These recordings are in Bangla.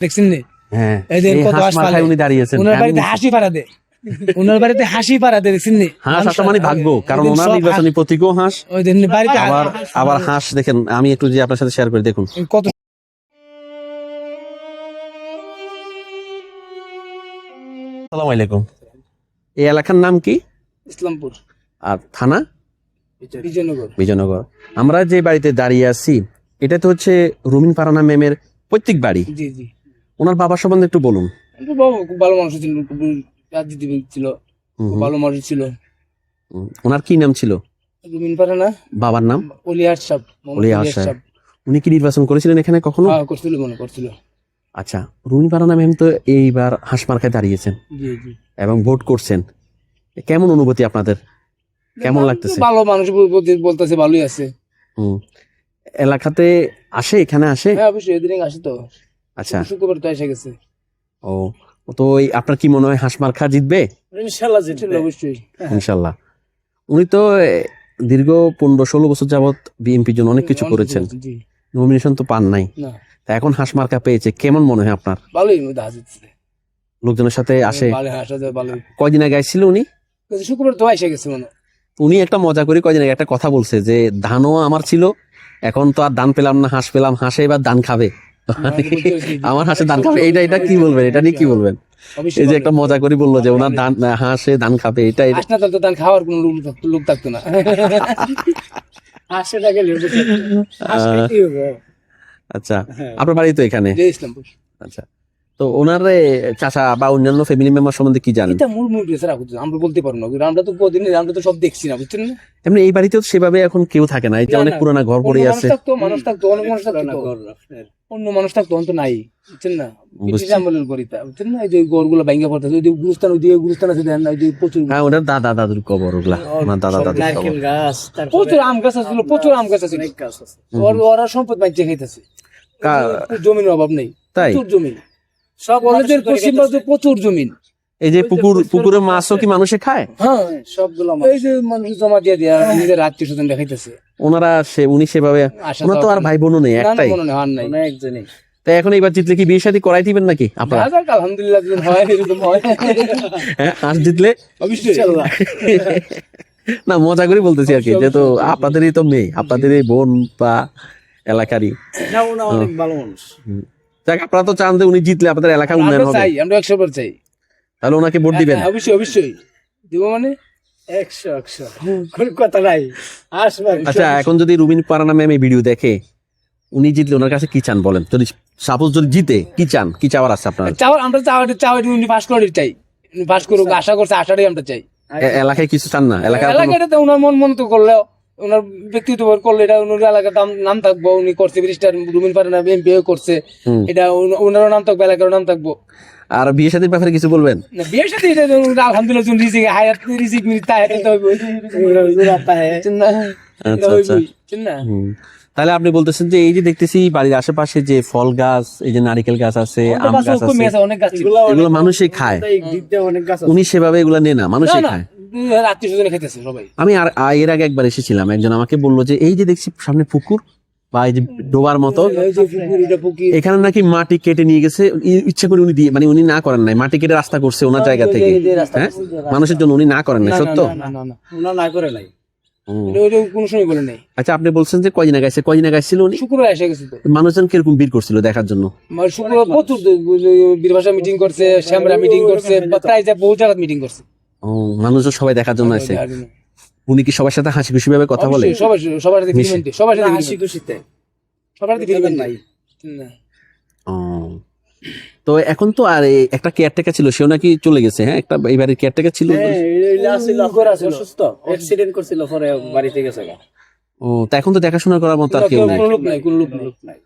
দেখছেন নি? হ্যাঁ এই যে এই কত হাঁস হাঁস মার্কায় পালে। উনি দাঁড়িয়েছেন ওনার আমি বাড়িতে হাসি পাড়াতে, ওনার বাড়িতে হাসি পাড়াতে দেখছেন নি? হাঁস আসা মানে ভাগ্য, কারণ ওই দিন ওনার সব নির্বাচনী প্রতীকও হাঁস। ওই দিন বাড়িতে আবার আবার হাঁস দেখেন, আমি একটু যে আপনার সাথে শেয়ার করে দেখুন। কত আসসালামু আলাইকুম। এই এলাকার নাম কি ইসলামপুর, আর থানা? বিজয়নগর। বিজয়নগর। আমরা যে বাড়িতে দাঁড়িয়ে আছি এটা তো হচ্ছে রুমিন ফারহানা ম্যামের পৈতৃক বাড়ি। জি জি। ওনার বাবার সম্বন্ধে একটু বলুন। বাবা খুব ভালো মানুষ ছিল, খুব রাজনীতিবিদ ছিল, হুম খুব হুম। ভালো মানুষ ছিল। ওনার কি নাম ছিল? রুমিন পারানা, বাবার নাম? অলিয়ার সাহেব, মোহাম্মদ অলিয়ার অলিয়ার সাহেব। সাহেব। উনি কি নির্বাচন করেছিলেন এখানে কখনো? হ্যাঁ করছিল, মনে করছিল। আচ্ছা, রুমিন ফারহানা ম্যাম তো এইবার হাঁস মার্কায় দাঁড়িয়েছেন জি জি। এবং ভোট করছেন, কেমন অনুভূতি আপনাদের? কেমন লাগতেছে? ভালো মানুষ বলতেছে, ভালোই আছে। হুম। এলাকাতে আসে, এখানে আসে? হ্যাঁ অবশ্যই, এদিন আসে তো। আচ্ছা। শুক্রবার তো এসে গেছে। ও, তো আপনার কি মনে হয় হাঁস মার্কা জিতবে? ইনশাল্লাহ জিতবে, অবশ্যই। ইনশাল্লাহ। উনি তো দীর্ঘ 15-16 বছর যাবত বিএনপির জন্য অনেক কিছু করেছেন, জি। নমিনেশন তো পান নাই, না তা এখন হাঁস মার্কা পেয়েছে, কেমন মনে হয় আপনার? ভালোই মধ্যে হাজির। লোকজনের সাথে আসে? ভালো হাসা যায়, ভালোই। কয়দিন আগে আসছিল উনি? শুক্রবার তো এসে গেছে মনে। উনি একটা মজা করে কয়দিন আগে একটা কথা বলছে যে ধানও আমার ছিল, এখন তো আর ধান পেলাম না, হাঁস পেলাম, হাঁসে এবার ধান খাবে, আমার হাঁসে ধান খাবে। এটা কি বলবেন, এটা নিয়ে কি বলবেন? এই যে একটা মজা করে বললো যে ওনার ধান, হাঁসে ধান খাবে, এটা হাঁস না তো ধান খাওয়ার কোনো লোক থাকতো না। হাঁসটা গেলে আচ্ছা, আপনার বাড়ি তো এখানে? ইসলামপুর। আচ্ছা, তো ওনার চাচা বা অন্যান্য ফ্যামিলি মেম্বার সম্বন্ধে কি জানেন? এটা মূল স্যার, আমরা বলতে পারবো না, আমরা তো প্রতিদিন, আমরা তো সব দেখছি না, বুঝছেন না? এমনি এই বাড়িতেও সেভাবে এখন কেউ থাকে না, এই যে অনেক পুরানা ঘর পড়ে আছে। মানুষ থাকতো, অনেক মানুষ থাকতো, অন্য মানুষ থাকতো, অন্ত নাই, বুঝছেন না? ব্রিটিশ আমলের গড়িতা, বুঝছেন না? এই যে ঘরগুলো ভাঙ্গা পড়তেছে, ওই যে গুরুস্থান, ওইদিকে গুরুস্থান আছে, দেখেন না? ওই যে প্রচুর, হ্যাঁ, ওনার দাদা দাদুর কবর, ওগুলা ওনার দাদা দাদুর কবর। প্রচুর আম গাছ আছিল, প্রচুর আম গাছ আছিল। ওরা সম্পদ বাঁচিয়ে খাইতেছে, জমির অভাব নেই, তাই? প্রচুর জমি। সব কলেজের পশ্চিম বাজু প্রচুর জমি। এই যে পুকুরে মাছও কি মানুষে খায়? হ্যাঁ সবগুলো, এই যে মানুষ জমা দিয়ে দিয়া নিজের আত্মীয় স্বজন দেখাইতেছে। ওনারা উনি সেভাবে, ওনার তো আর ভাই বোনও নেই, একটাই। একজনই। তাই এখন এইবার জিতলে কি বিয়ে শাদী করাই দিবেন নাকি আপনারা? আলহামদুলিল্লাহ, হয় এরকম হয়। হ্যাঁ, হাঁস জিতলে অবশ্যই। না, মজা করে বলতেছি আর কি, যেহেতু আপনাদেরই তো মেয়ে, আপনাদেরই বোন বা এলাকারই। অনেক ভালো মানুষ। যাক, আপনারা তো চান যে উনি জিতলে আপনাদের এলাকা উন্নয়ন হবে, চাই, আমরা 100% চাই। তাহলে ওনাকে ভোট দিবেন? অবশ্যই অবশ্যই দিব, মানে 100 কোনো কথা নাই। আসবে। আচ্ছা, এখন যদি রুমিন ফারহানা ম্যাম এই ভিডিও দেখে, উনি জিতলে ওনার কাছে কি চান বলেন? যদি সাপোজ যদি জিতে, কি চান, কি চাওয়ার আছে আপনার? আমরা চাওয়াটা উনি পাস করে চাই, উনি পাস করুক, আশা করছে, আশাটাই আমরা চাই। এলাকায় কিছু চান না? এলাকাটাতে ওনার মন তো করলেও, ওনার ব্যক্তিগত করলে এটা ওনার এলাকার নাম থাকবো, উনি করছে ব্যারিস্টার রুমিন ফারহানা, এমপি করছে, এটা ওনারও নাম থাকবো, এলাকারও নাম থাকবো। আর বিয়ে শাদীর ব্যাপারে কিছু বলবেন? না, বিয়ের সাথে এটা আলহামদুলিল্লাহ, যখন রিজিক হায়াত রিজিক মিলতা है तो होता है না, আচ্ছা আচ্ছা। না। তাহলে আপনি বলতেছেন যে এই যে দেখতেছি বাড়ির আশেপাশে যে ফল গাছ, এই যে নারিকেল গাছ আছে, আম গাছ আছে, অনেক গাছ ছিল, এগুলো মানুষই খায়, অনেক গাছ উনি সেভাবে এগুলো নেয় না, মানুষই খায়। আত্মীয় স্বজন খাইতেছে সবাই। আমি এর আগে একবার এসেছিলাম, একজন আমাকে বললো যে এই যে দেখছি সামনে পুকুর বা এই যে ডোবার মতো, এখানে নাকি মাটি কেটে নিয়ে গেছে ইচ্ছা করে উনি দিয়ে, মানে উনি না করেন নাই, মাটি কেটে রাস্তা করছে ওনার জায়গা থেকে, হ্যাঁ, মানুষের জন্য উনি না করেন নাই, সত্য? না করে নাই, কোনো সময় বলে নাই। আচ্ছা, আপনি বলছেন যে কয়দিন আগে আসছিল উনি? শুক্রবার এসে গেছে তো। মানুষজন কিরকম ভিড় করছিল দেখার জন্য? শুক্রবার প্রচুর বীরভাষা মিটিং করছে, শ্যামরা মিটিং করছে, প্রায় বহু জায়গায় মিটিং করছে। ও, মানুষজন সবাই দেখার জন্য আছে। উনি কি সবার সাথে হাসি খুশি ভাবে কথা বলে? সবার সাথে হাসি খুশিতে, সবার সাথে ফিরবেন নাই। তো এখন তো আর একটা কেয়ারটেকার ছিল, সেও নাকি চলে গেছে। হ্যাঁ, একটা এইবারের কেয়ারটেকার ছিল, অসুস্থ, অ্যাক্সিডেন্ট করছিল, পরে বাড়িতে গেছে। ও, তা এখন তো দেখাশোনা করার মতো আর কেউ নাই, কোনো লোক নাই।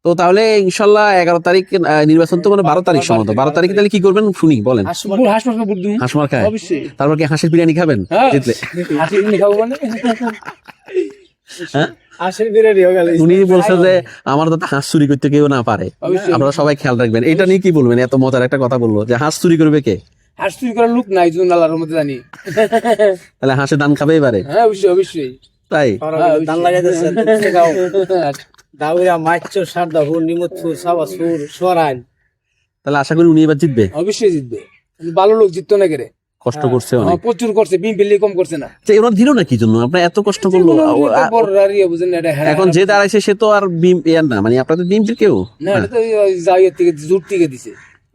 তো তাহলে ইনশাল্লাহ 11 তারিখ নির্বাচন, তো মানে 12 তারিখ সম্ভবত। 12 তারিখে তাহলে কি করবেন শুনি, বলেন। হাঁস মার খায়, তারপর কি হাঁসের বিরিয়ানি খাবেন জিতলে? হ্যাঁ, উনি বলছে যে আমার যাতে হাঁস চুরি করতে কেউ না পারে, আপনারা সবাই খেয়াল রাখবেন। এটা নিয়ে কি বলবেন? এত মজার একটা কথা বললো যে হাঁস চুরি করবে কে? হাঁস চুরি করার লোক নাই, যদি আল্লাহর মধ্যে জানি। তাহলে হাঁসে ধান খাবে এবারে? হ্যাঁ অবশ্যই অবশ্যই। তাই ধান লাগাইতেছে, দাউরা মাইচর সারদা হুর নিমতপুর সাবাসপুর সরাইল তাহলে আশা করি উনি এবার জিতবে। অবশ্যই জিতবে, ভালো লোক জিততো না কেরে, কষ্ট করছে অনেক, প্রচুর করছে, বিএনপি কম করছে না। যে ওরা দিল না কি জন্য, আপনার এত কষ্ট করলো। বুঝেন না, এটা এখন যে দাঁড়াইছে সে তো আর ইয়ার না, মানে আপনাদের বিএনপির কেউ না, এটা তো জাইয়ের থেকে জোর থেকে দিছে,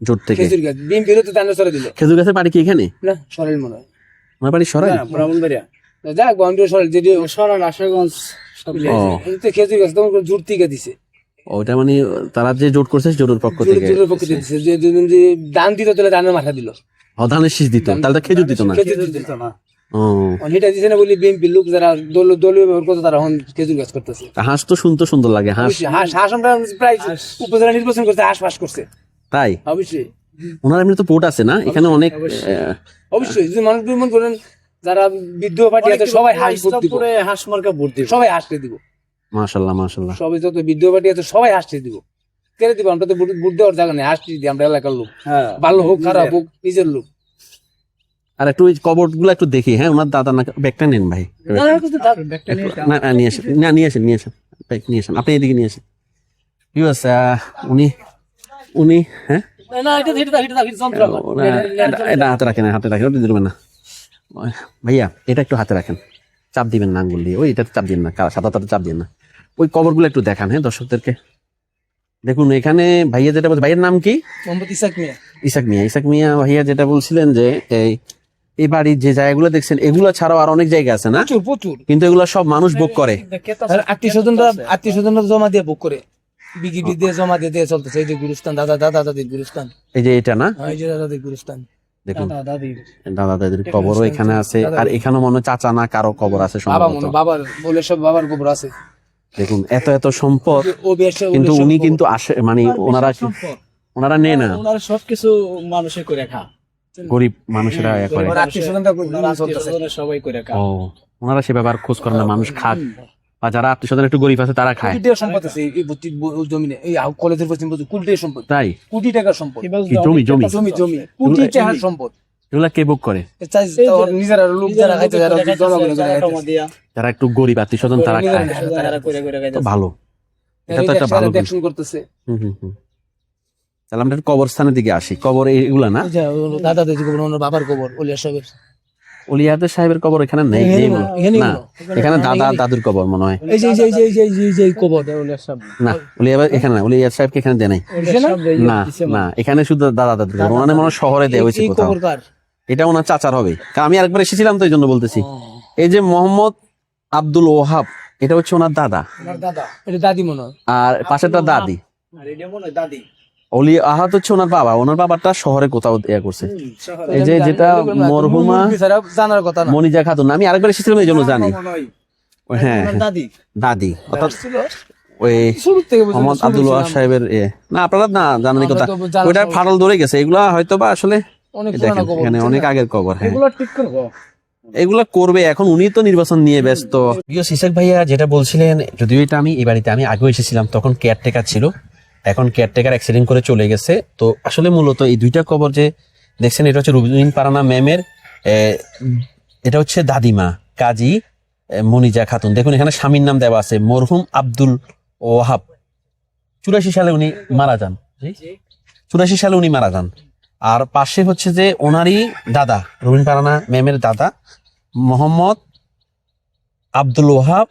জোট থেকে। খেজুর গাছ বিএনপি তো দান সরে দিল খেজুর গাছের বাড়ি কি এখানে? না, সরেল মনে হয়, আমার বাড়ি সরাই। ব্রাহ্মণবাড়িয়া, যাক বাউন্ডারি সরেল, যেটি সরান আশাগঞ্জ খেজুর গাছ তোমার জোর থেকে দিছে। ওটা মানে তারা যে জোট করছে জোটের পক্ষ থেকে, জোরের পক্ষে দিছে, যে যে দান দিত তাহলে দানের মাথা দিল, ধানের শীষ দিত, তাহলে তো খেজুর দিত না। খেজুর দিত না, ও এটা দিছে না বলি বিএনপি লোক যারা দলীয় ব্যবহার করতে তারা এখন খেজুর গাছ করতেছে। হাঁস তো শুনতে সুন্দর লাগে, হাঁস। হাঁস হাঁস আমরা প্রায় উপজেলা নির্বাচন করতে হাঁস পাস করছে, তাই অবশ্যই। ওনার এমনি তো ভোট আছে না এখানে অনেক, অবশ্যই যদি মানুষ মনে করেন যারা বিদ্রোহ পার্টি আছে সবাই হাঁস ভোট দিব, হাঁস মার্কা ভোট দিব, সবাই হাঁসতে দিব। মাশাআল্লাহ মাশাআল্লাহ। সবাই যত বিদ্রোহ পার্টি আছে সবাই হাঁসতে দিব, কেড়ে দিব, আমরা তো ভোট দেওয়ার জায়গা নেই, হাঁসতে দিই আমরা এলাকার লোক, ভালো হোক খারাপ হোক নিজের লোক। আর একটু ওই কবর গুলো একটু দেখি, হ্যাঁ ওনার দাদা না, ব্যাগটা নেন ভাই, না না, নিয়ে আসেন, না নিয়ে আসেন, নিয়ে আসেন ব্যাগ নিয়ে আসেন, আপনি এদিকে নিয়ে আসেন। কি আছে উনি উনি হ্যাঁ এটা হাতে রাখেন, হাতে রাখেন, ওটা দিবেন না ভাইয়া, এটা একটু হাতে রাখেন, চাপ দিবেন না আঙ্গুল দিয়ে, ওই এটা চাপ দিন না, সাদা তাতে চাপ দিন না। ওই কবরগুলো একটু দেখান হ্যাঁ দর্শকদেরকে। দেখুন এখানে ভাইয়া যেটা বলছে, ভাইয়ের নাম কি? ইসাক মিয়া। ইসাক মিয়া। ইসাক মিয়া ভাইয়া যেটা বলছিলেন যে এই বাড়ির যে জায়গাগুলো দেখছেন এগুলো ছাড়াও আর অনেক জায়গা আছে না, প্রচুর, কিন্তু এগুলো সব মানুষ ভোগ করে, আত্মীয় স্বজনরা জমা দিয়ে ভোগ করে, বিগিবি দিয়ে জমা দিয়ে দিয়ে চলতেছে। এই যে গুরুস্থান, দাদা দাদির গুরুস্থান, এই যে এটা না, এই যে দাদাদের গুরুস্থান, দেখুন দাদা দাদির কবরও এখানে আছে, আর এখানেও মনে হয় চাচা না কারো কবর আছে বাবা সম্ভবত। মনে বাবার বলে সব বাবার কবর আছে। দেখুন এত এত সম্পদ, ও বেশে কিন্তু উনি কিন্তু আসে মানে ওনারা নেয় না, ওনারা সবকিছু মানুষে করে খা, গরিব মানুষেরা ইয়া করে। আত্মীয় স্বজনরা চলতেছে, সবাই করে খা। ও ওনারা সে ব্যাপার খোঁজ করে না, মানুষ খাক, বা যারা আত্মীয় স্বজন একটু গরিব আছে তারা খায়। কোটি টাকার সম্পদ আছে এই জমিনে, এই কলেজের পশ্চিম কোটি টাকার সম্পদ, তাই কোটি টাকার সম্পদ, কি জমি জমি জমি জমি কোটি টাকার সম্পদ, এগুলা কে ভোগ করে? নিজেরা লোক যারা খাইতে যারা জনগণ যারা একটু গরিব আত্মীয় স্বজন তারা খায়, তো ভালো, এটা তো একটা ভালো দিক। দেখশন করতেছে। তাহলে আমরা একটু কবরস্থানের দিকে আসি। কবর এগুলা না, দাদা দাদি কবর, ওনার বাবার কবর, ওলিয়া সাহেবের, ওলিয়াদের সাহেবের কবর এখানে নেই, না এখানে দাদা দাদুর কবর মনে হয়। এই যে এই যে এই যে এই যে কবর ওলিয়া সাহেব, না ওলিয়া এখানে না, ওলিয়া সাহেবকে এখানে দেয় নাই, না না এখানে শুধু দাদা দাদুর কবর, ওনার মনে হয় শহরে দেওয়া হয়েছে কোথাও। এটা ওনার চাচার হবে, কারণ আমি আরেকবার এসেছিলাম তো এই জন্য বলতেছি। এই যে মোহাম্মদ আব্দুল ওহাব, এটা হচ্ছে ওনার দাদা, এটা দাদি মনে হয়, আর পাশেরটা দাদি। দাদি অলি আহাত হচ্ছে ওনার বাবা, ওনার বাবাটা শহরে কোথাও ইয়া করছে। এই যে যেটা মরহুমা জানার কথা না, মনিজা খাতুন, আমি আরেকবার এসেছিলাম এই জন্য জানি। হ্যাঁ দাদি দাদি, অর্থাৎ ওই শুরু থেকে মোহাম্মদ আব্দুল ওয়াহাব সাহেবের না আপনারা না জানেন কথা, ওইটা ফাটল ধরে গেছে, এগুলা হয়তো বা আসলে দেখেন এখানে অনেক আগের কবর। হ্যাঁ এগুলো ঠিক করবো, এগুলা করবে এখন, উনি তো নির্বাচন নিয়ে ব্যস্ত। ইসাক ভাইয়া যেটা বলছিলেন, যদিও এটা আমি এই বাড়িতে আমি আগেও এসেছিলাম, তখন কেয়ারটেকার ছিল, এখন কেয়ারটেকার অ্যাক্সিডেন্ট করে চলে গেছে। তো আসলে মূলত এই দুইটা কবর যে দেখছেন, এটা হচ্ছে রুবিন পারানা ম্যামের, এটা হচ্ছে দাদিমা কাজী মনিজা খাতুন। দেখুন এখানে স্বামীর নাম দেওয়া আছে মরহুম আব্দুল ওয়াহাব, 84 সালে উনি মারা যান, 84 সালে উনি মারা যান। আর পাশে হচ্ছে যে ওনারই দাদা, রুবিন পারানা ম্যামের দাদা মোহাম্মদ আব্দুল ওয়াহাব,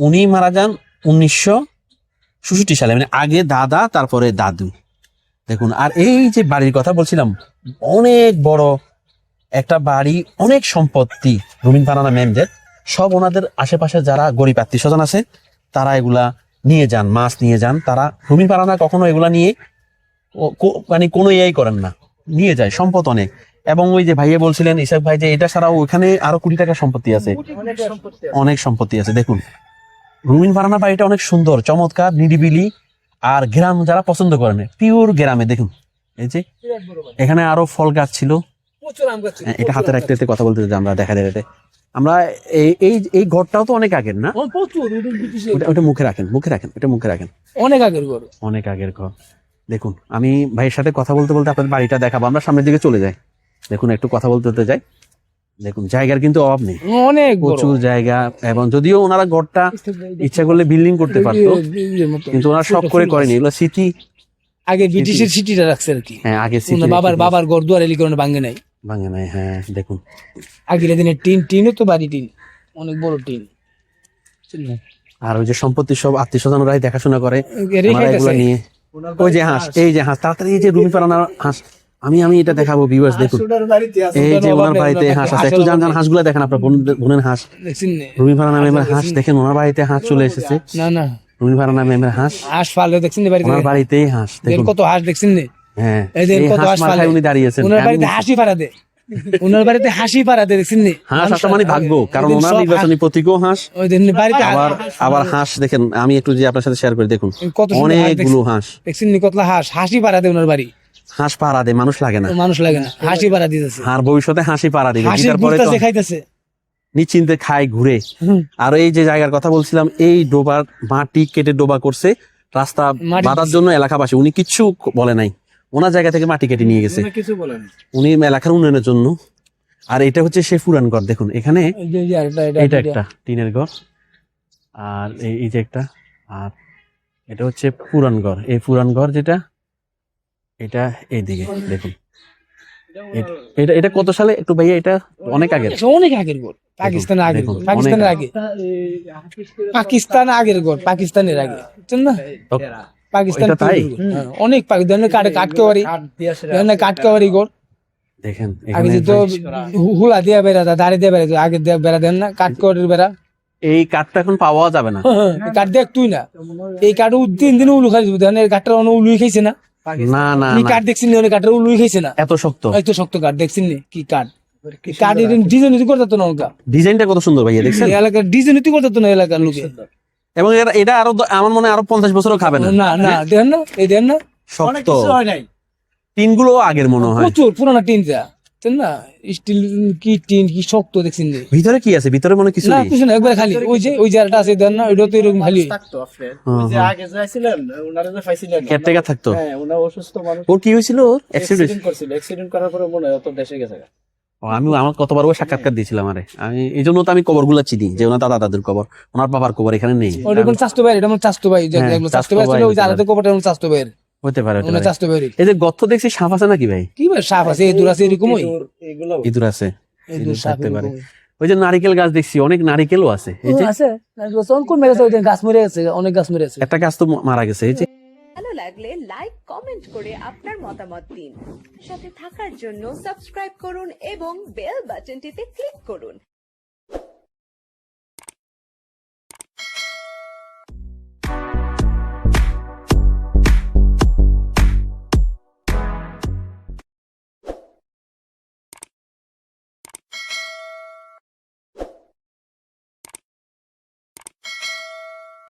উনি মারা যান 1966 সালে, মানে আগে দাদা তারপরে দাদু। দেখুন, আর এই যে বাড়ির কথা বলছিলাম, অনেক বড় একটা বাড়ি, অনেক সম্পত্তি রুবিন পারানা ম্যামদের, সব ওনাদের আশেপাশে যারা গরিব আত্মীয় স্বজন আছে তারা এগুলা নিয়ে যান, মাছ নিয়ে যান। তারা রুবিন পারানা কখনো এগুলা নিয়ে মানে কোনো ইয়েই করেন না, নিয়ে যায়, সম্পদ অনেক। এবং ওই যে ভাইয়া বলছিলেন ইসাক ভাই, যে এটা ছাড়াও ওখানে আরো কোটি টাকার সম্পত্তি আছে, অনেক সম্পত্তি আছে। দেখুন রুবিন পারানা বাড়িটা অনেক সুন্দর, চমৎকার, নিরিবিলি, আর গ্রাম যারা পছন্দ করেন, পিওর গ্রামে। দেখুন এই যে এখানে আরো ফল গাছ ছিল, এটা হাতে রাখতে কথা বলতে আমরা দেখা যায়। আমরা এই ঘরটাও তো অনেক আগের না, ওটা মুখে রাখেন, মুখে রাখেন, ওটা মুখে রাখেন, অনেক আগের ঘর, অনেক আগের ঘর। দেখুন আমি ভাইয়ের সাথে কথা বলতে বলতে আপনাদের বাড়িটা দেখাবো, আমরা সামনের দিকে চলে যাই। দেখুন একটু কথা বলতে বলতে যাই। দেখুন জায়গার কিন্তু অভাব নেই, অনেক প্রচুর জায়গা। এবং যদিও ওনারা ঘরটা ইচ্ছা করলে বিল্ডিং করতে পারতো, কিন্তু ওনারা শখ করে করেনি, এগুলো স্মৃতি আগে ব্রিটিশের সিটিটা রাখছে আর কি। হ্যাঁ আগে ওনার বাবার ঘর দুয়ার এলি করে ভাঙে নাই। ভাঙে নাই, হ্যাঁ দেখুন। আগের দিনের টিনও তো বাড়ি টিন, অনেক বড় টিন। আর ওই যে সম্পত্তি সব আত্মীয় স্বজনরাই দেখাশোনা করে রেখে ওনারা এগুলো গেছে। নিয়ে। ওই যে হাঁস, এই যে হাঁস, তাড়াতাড়ি এই যে রুমি পারানোর হাঁস, আমি এটা দেখাবো ভিউয়ার্স দেখুন। এই যে ওনার বাড়িতে হাঁস আছে, একটু যান হাঁসগুলো দেখেন, আপনার বোনের হাঁস, দেখছেন না? রুমি পারানা মেমের হাঁস দেখেন, ওনার বাড়িতে হাঁস চলে এসেছে। না না, রুমি পারানা মেমের হাঁস, হাঁস পালে দেখছেন না বাড়িতে? ওনার বাড়িতেই হাঁস দেখেন দেখুন। কত হাঁস দেখছেন না? হ্যাঁ এই দেখেন এই কত হাঁস হাঁস মাথায় পালে। উনি দাঁড়িয়েছেন। ওনার বাড়িতে হাসি পাড়া দে, ওনার বাড়িতে হাসি পাড়া দে, দেখছেন না? হাঁস আসা মানে ভাগ্য, কারণ ওই দিন ওনার সব নির্বাচনী প্রতীকও হাঁস। ওই দিন বাড়িতে আবার হাঁস দেখেন, আমি একটু যে আপনার সাথে শেয়ার করে দেখুন, কত সুন্দর হাঁস অনেকগুলো হাঁস। দেখছেন না? কতলা হাঁস, হাসি পাড়া দে ওনার বাড়ি। হাঁস পাড়া দেয়, মানুষ লাগে না। মানুষ লাগে না, হাসি পাড়া দিতেছে। আর ভবিষ্যতে হাসি পাড়া দিবে, হাসি তারপরে তো ঘুরতেছে, খাইতেছে। নিশ্চিন্তে খায় ঘুরে। আর এই যে জায়গার কথা বলছিলাম, এই ডোবার মাটি কেটে ডোবা করছে রাস্তা মাটি বাঁধার জন্য এলাকাবাসী, উনি কিচ্ছু বলে নাই, ওনার জায়গা থেকে মাটি কেটে নিয়ে গেছে কিছু বলেন। উনি এলাকার উন্নয়নের জন্য। আর এটা হচ্ছে সে পুরান ঘর দেখুন, এখানে এই যে আরেকটা, এটা একটা টিনের ঘর, আর এই যে একটা, আর এটা হচ্ছে পুরান ঘর। এই পুরান ঘর যেটা, এটা এইদিকে দেখুন। এটা এটা কত সালে একটু ভাইয়া, এটা অনেক আগের, অনেক আগের গোল, পাকিস্তানের আগের দেখুন, গোল, পাকিস্তানের অনেক আগে, পাকিস্তান আগের গোল, পাকিস্তানের আগে, বুঝছেন না? পাকিস্তান এটা তাই? হ্যাঁ, অনেক পাকিস্তানের কাটকাওয়ারি, কাটকাওয়ারি গোল। দেখেন আগে এখানে তো হুলা দিয়া বেড়া, দাঁড়িয়ে দিয়ে বেড়া, আগে দিয়ে বেড়া দেন না, কাটকাওয়ারির বেড়া। এই কাঠটা এখন পাওয়া যাবে না। কাঠ দেখ তুই না, এই কাঠ 3 দিন উলু খাইছে, বুঝলেন? এই কাঠটা উলুই খাইছে না? না না কি না, কাঠ দেখছেন না? কাঠের উলুই খাইছে না? এত শক্ত এত শক্ত কাঠ দেখছেন না? কি কাঠ, কাঠ ডিজাইন করতে না ওটা, ডিজাইনটা কত সুন্দর ভাইয়া, দেখছেন? এলাকার ডিজাইন করতে না এলাকার লোকে। এবং এটা আরো আমার মনে হয় আরো 50 বছরও খাবে না। না না, দেখেন না, এই দেখেন না, শক্ত হয় নাই। টিনগুলো আগের মনে হয়। প্রচুর পুরানা টিন যা, বুঝছেন না? স্টিল কি টিন, কি শক্ত দেখছেন না? ভিতরে কি আছে? ভিতরে মনে হয় কিছু না নেই। কিছু না, একবার খালি ওই জায়গাটা আছে, দেখেন না? ওইটা তো এরকম খালি। থাকতো আপনার ওই যে আগে যাইছিলেন ওনারা যে পাইছিলেন কেয়ারটেকার থাকতো। হ্যাঁ ওনার অসুস্থ মানুষ ওর কি হয়েছিল? অ্যাক্সিডেন্ট। অ্যাক্সিডেন্ট করার পরে মনে হয় তো দেশে গেছে। আমি আমার কতবার ও সাক্ষাৎকার দিয়েছিলাম, আমি এই জন্য তো আমি কবরগুলো চিনি, যে ওনার দাদা দাদুর কবর, ওনার বাবার কবর এখানে নেই। ওটা কোন চাস্তো ভাই, এটা আমার চাস্তো ভাই, হ্যাঁ, যেগুলো চাস্তো চাস্তো ভাই ভাই ছিল, ওই যে হতে আলাদা কপটা আমার চাস্তো ভাই, হতে পারে, হতে ওনার পারে। চাস্তো ভাই। এই যে গর্ত দেখছি, সাপ আছে নাকি ভাই? কি ভাই সাপ আছে, এই দূর আছে এরকমই, এগুলো ইঁদুর আছে, এই ইঁদুর দূর সাপ থাকতে পারে। এরকমই। ওই যে নারিকেল গাছ দেখছি, অনেক নারিকেলও আছে। এই যে আছে, কোন মেরেছে, ওই যে গাছ মরে গেছে, অনেক গাছ মরে গেছে। একটা গাছ তো মারা গেছে। এই যে ভালো লাগলে লাইক কমেন্ট করে আপনার মতামত দিন। সাথে থাকার জন্য সাবস্ক্রাইব করুন এবং বেল বাটনটিতে ক্লিক করুন।